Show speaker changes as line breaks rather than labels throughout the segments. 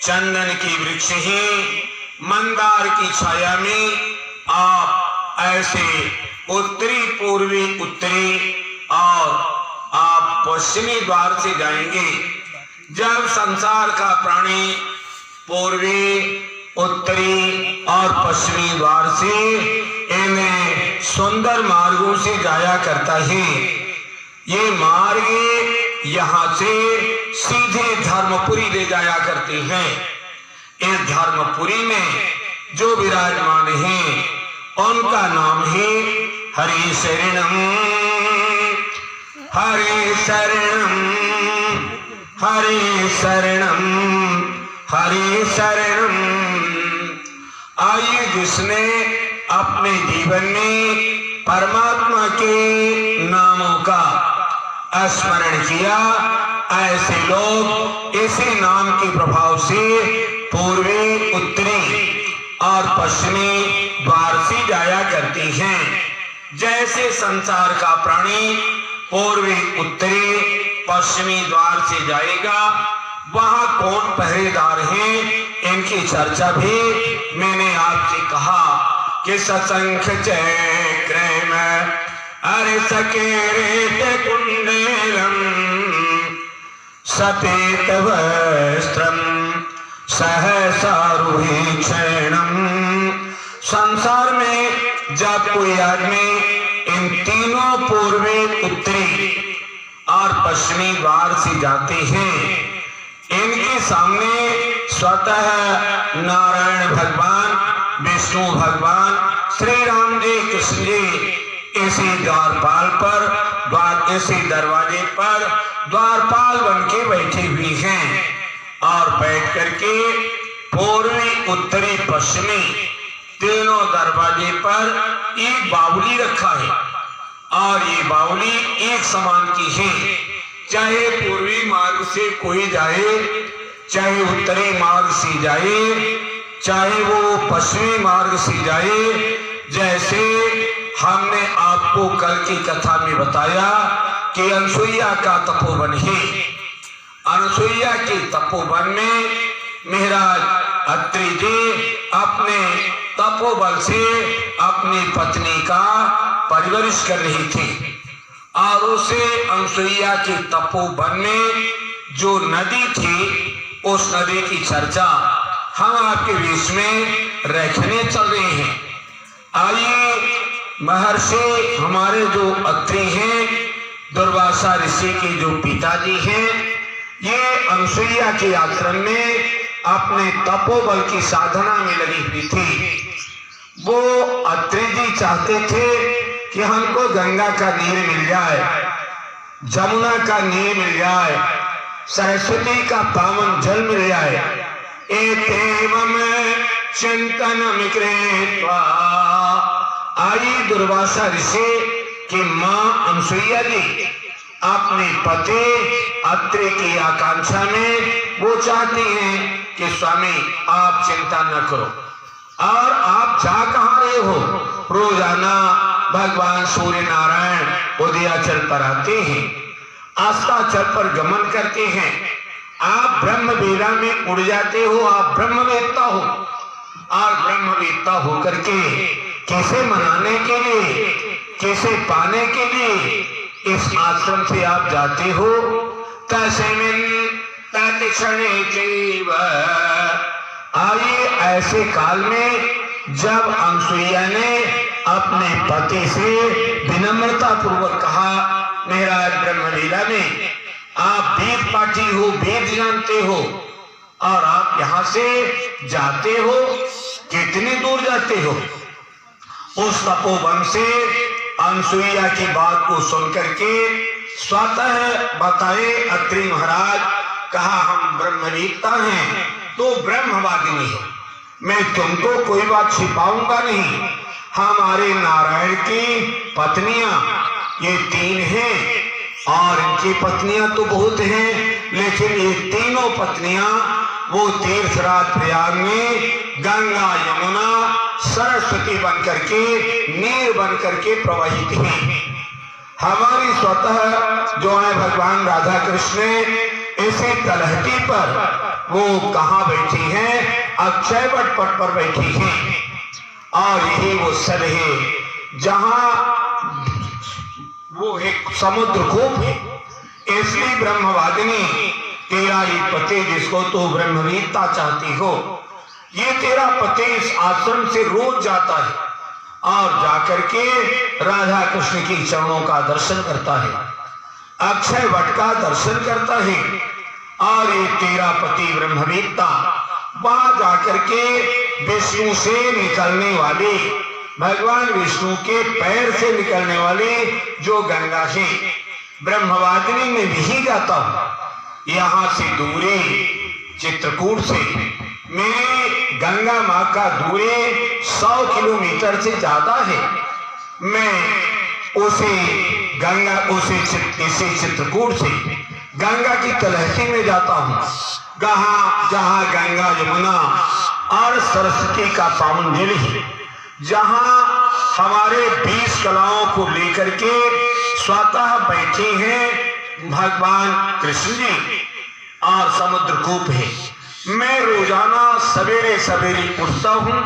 चंदन की वृक्ष ही मंदार की छाया में आप ऐसे उत्तरी पूर्वी उत्तरी और आप पश्चिमी द्वार से जाएंगे। जब संसार का प्राणी पूर्वी उत्तरी और पश्चिमी द्वार से इन सुंदर मार्गों से जाया करता है, ये मार्ग यहाँ से सीधे धर्मपुरी ले जाया करते हैं। इस धर्मपुरी में जो विराजमान हैं उनका नाम है हरि शरणम, हरि शरणम, हरि शरणम, हरि शरणम। आइए, जिसने अपने जीवन में परमात्मा के नामों का स्मरण किया, ऐसे लोग इसी नाम के प्रभाव से पूर्वी उत्तरी और पश्चिमी द्वार से जाया करते हैं। जैसे संसार का प्राणी पूर्वी उत्तरी पश्चिमी द्वार से जाएगा, वहां कौन पहरेदार हैं, इनकी चर्चा भी मैंने आपसे कहा कि सशंख चक्र में अरे सकेत कुंडलम सपेत वस्त्रम सहसारुहि क्षणम। संसार में जब कोई आदमी इन तीनों पूर्वी उत्तरी और पश्चिमी द्वार से जाते हैं, इनके सामने स्वतः नारायण भगवान, विष्णु भगवान, श्री राम जी, कृष्ण जी इसी द्वारपाल पर इसी दरवाजे पर द्वारपाल बन के बैठे हुए हैं और बैठ करके पूर्वी उत्तरी पश्चिमी तीनों दरवाजे पर एक बावली रखा है और ये बावली एक समान की है। चाहे पूर्वी मार्ग से कोई जाए, चाहे उत्तरी मार्ग से जाए, चाहे वो पश्चिमी मार्ग से जाए। जैसे हमने आपको कल की कथा में बताया कि अनसुईया का तपोवन है। अनसुईया के तपोवन में महाराज अत्रि जी अपने तपोबल से अपनी पत्नी का परवरिश कर रही थी और उसे अनसुईया के तपोवन में जो नदी थी, उस नदी की चर्चा हम आपके बीच में रखने चल रहे हैं। आइए, महर्षि हमारे जो अत्रि हैं, दुर्वासा ऋषि के जो पिताजी हैं, ये अनसुईया के आश्रम में अपने तपोबल की साधना में लगी हुई थी। वो अत्रि जी चाहते थे कि हमको गंगा का नीर मिल जाए, जमुना का नीर मिल जाए, सरस्वती का पावन जल मिल जाए। एतेवम चिंतनम कृत्वा, आई दुर्वासा ऋषि की मां अनसुईया जी अपने पति अत्रि की आकांक्षा में वो चाहती हैं कि स्वामी आप चिंता न करो, और आप जा कहाँ रहे हो? रोजाना भगवान सूर्य नारायण उदयाचल पर आते हैं, अस्ताचल पर गमन करते हैं। आप ब्रह्म वेला में उड़ जाते हो, आप ब्रह्मवेत्ता हो, और ब्रह्मवेत्ता होकर के किसे मनाने के लिए, किसे पाने के लिए इस आश्रम से आप जाते हो। तस्मिन् तत्क्षणे चैव, आइए ऐसे काल में जब अनसुईया ने अपने पति से विनम्रता पूर्वक कहा, महाराज ब्रह्मलीला में आप वेद पाठी हो, वेद जानते हो, और आप यहाँ से जाते हो, कितनी दूर जाते हो? उस तपोवन से अनसुईया की बात को सुनकर के स्वतः बताए अत्रि महाराज, कहा हम ब्रह्मवेत्ता हैं, तो ब्रह्मवादिनी है, मैं तुमको कोई बात छिपाऊंगा नहीं। हमारे नारायण की पत्नियां ये 3 हैं, और इनकी पत्नियां तो बहुत हैं, लेकिन ये तीनों पत्नियां वो तीर्थराज प्रयाग में गंगा यमुना सरस्वती बन करके, नीर बन करके प्रवाहित हैं। हमारी स्वतः जो है भगवान राधा कृष्ण इसी तलहटी पर वो कहाँ बैठी हैं? अक्षय वट पट पर बैठी हैं। और यही वो स्थल है जहां वो एक समुद्र कूप है। इसलिए ब्रह्मवादिनी तेरा ये पति जिसको तू ब्रह्मवीरता चाहती हो, ये तेरा पति इस आश्रम से रोज जाता है और जाकर के राधा कृष्ण की चरणों का दर्शन करता है, अक्षय वट का दर्शन करता है। और ये तेरा पति ब्रह्मवेत्ता वहां जाकर के विष्णु से निकलने वाले, भगवान विष्णु के पैर से निकलने वाले जो गंगा है, ब्रह्मवादिनी में भी जाता हूं। यहां से दूरी चित्रकूट से मेरी गंगा माँ का दूरी 100 किलोमीटर से ज्यादा है। मैं इसी चित्रकूट से गंगा की तलहटी में जाता हूँ, जहाँ गंगा यमुना और सरस्वती का पावन जल है, जहाँ हमारे 20 कलाओं को लेकर के स्वतः बैठे हैं भगवान कृष्ण जी और समुद्र कूप है। मैं रोजाना सवेरे सवेरे उठता हूँ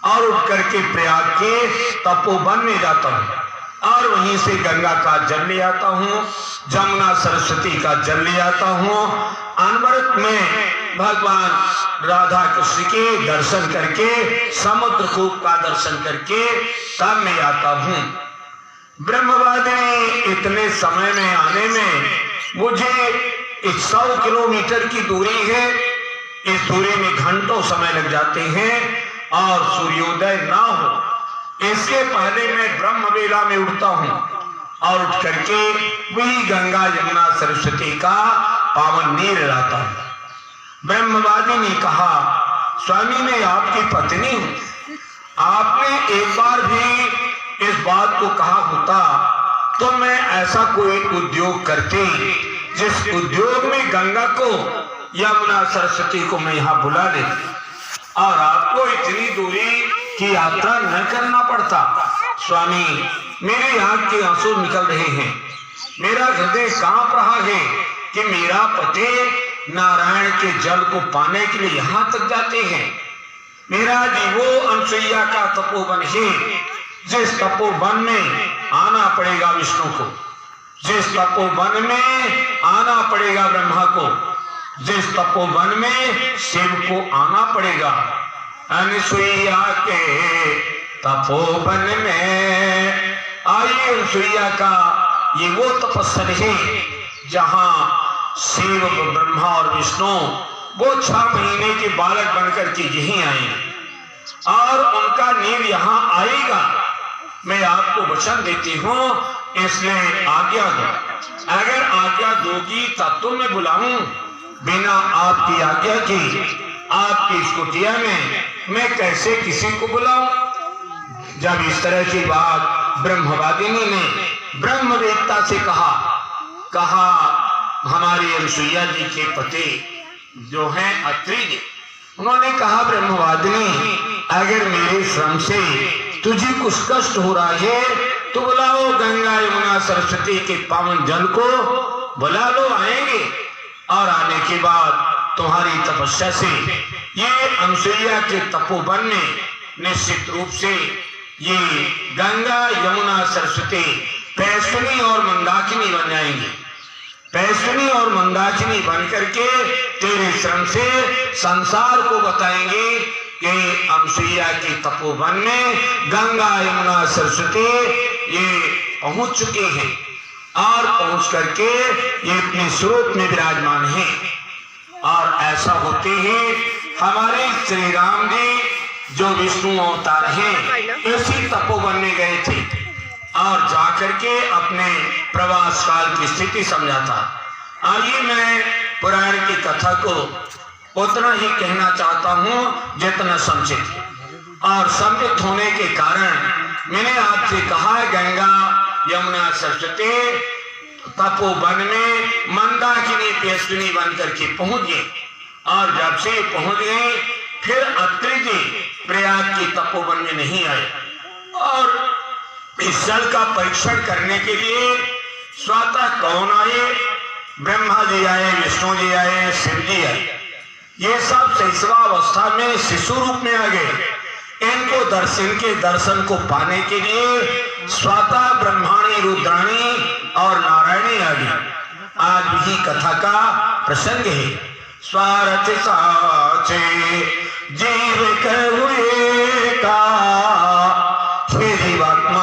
और उठ करके प्रयाग के तपोवन में जाता हूँ और वहीं से गंगा का जल ले आता हूँ, जमुना सरस्वती का जल ले आता हूँ। अनवरत में भगवान राधा कृष्ण के दर्शन करके, समुद्र कूप का दर्शन करके तब मैं आता हूँ। ब्रह्मवादिनी इतने समय में आने में मुझे 100 किलोमीटर की दूरी है, इस दूरी में घंटों समय लग जाते हैं और सूर्योदय ना हो इसके पहले मैं ब्रह्म वेला में उठता हूँ और उठ करके वही गंगा यमुना सरस्वती का पावन नीर लाता हूँ। ब्रह्मवादिनी ने कहा, स्वामी मैं आपकी पत्नी हूँ, आपने एक बार भी इस बात को कहा होता तो मैं ऐसा कोई उद्योग करती जिस उद्योग में गंगा को यमुना सरस्वती को मैं यहाँ बुला ले और आपको इतनी दूरी की यात्रा न करना पड़ता। स्वामी मेरे आंख के आंसू निकल रहे हैं, मेरा हृदय कांप रहा है कि मेरा पति नारायण के जल को पाने के लिए यहाँ तक जाते हैं। मेरा जी वो अनसुईया का तपोवन है, जिस तपोवन में आना पड़ेगा विष्णु को, जिस तपोवन में आना पड़ेगा ब्रह्मा को, जिस तपोवन में शिव को आना पड़ेगा। अनसुईया के तपोवन में आइए, अनसुईया का ये वो तपस्या है जहां शिव ब्रह्मा और विष्णु वो 6 महीने के बालक बनकर के यहीं आए और उनका नीर यहाँ आएगा। मैं आपको वचन देती हूँ, इसलिए आज्ञा दो। अगर आज्ञा दोगी तब तो मैं बुलाऊं, बिना आपकी आज्ञा की आपकी इस कुटिया में मैं कैसे किसी को बुलाऊं। जब इस तरह की बात ब्रह्मवादिनी ने ब्रह्मवेत्ता से कहा हमारी अनसुईया जी के पति जो हैं अत्रि जी, उन्होंने कहा ब्रह्मवादिनी अगर मेरे श्रम से तुझे कुछ कष्ट हो रहा है तो बुलाओ, गंगा यमुना सरस्वती के पावन जल को बुला लो, आएंगे और आने के बाद तुम्हारी तपस्या से ये अनसुईया के तपोवन में निश्चित रूप से ये गंगा यमुना सरस्वती पैश्विनी और मंदाकिनी बन जाएंगी। पैश्विनी और मंदाकिनी बन करके तेरे श्रम से संसार को बताएंगे कि अनसुईया के तपोवन में गंगा यमुना सरस्वती ये पहुंच चुके हैं और पहुंच करके ये अपने स्वरूप में विराजमान हैं। और ऐसा होते ही हमारे श्री राम जी जो विष्णु अवतार हैं इसी तपोवन में गए थे और जाकर के अपने प्रवास काल की स्थिति समझाता। आइए मैं पुराण की कथा को उतना ही कहना चाहता हूँ जितना समुचित, और समुचित होने के कारण मैंने आपसे कहा गंगा यमुना सरस्वती तपोवन में मंदाकिनी पैश्विनी बन करके पहुंच गए और जब से पहुंच गए फिर अत्रि जी प्रयाग की तपोवन में नहीं आए और इस जल का परीक्षण करने के लिए स्वतः कौन आए? ब्रह्मा जी आए, विष्णु जी आए, शिव जी आए। ये सब शैशवावस्था में शिशु रूप में आ गए। इनको दर्शन को पाने के लिए स्वतः ब्रह्माणी, रुद्राणी और नारायणी आ गई। आज भी कथा का प्रसंग है। स्वार्थ साचे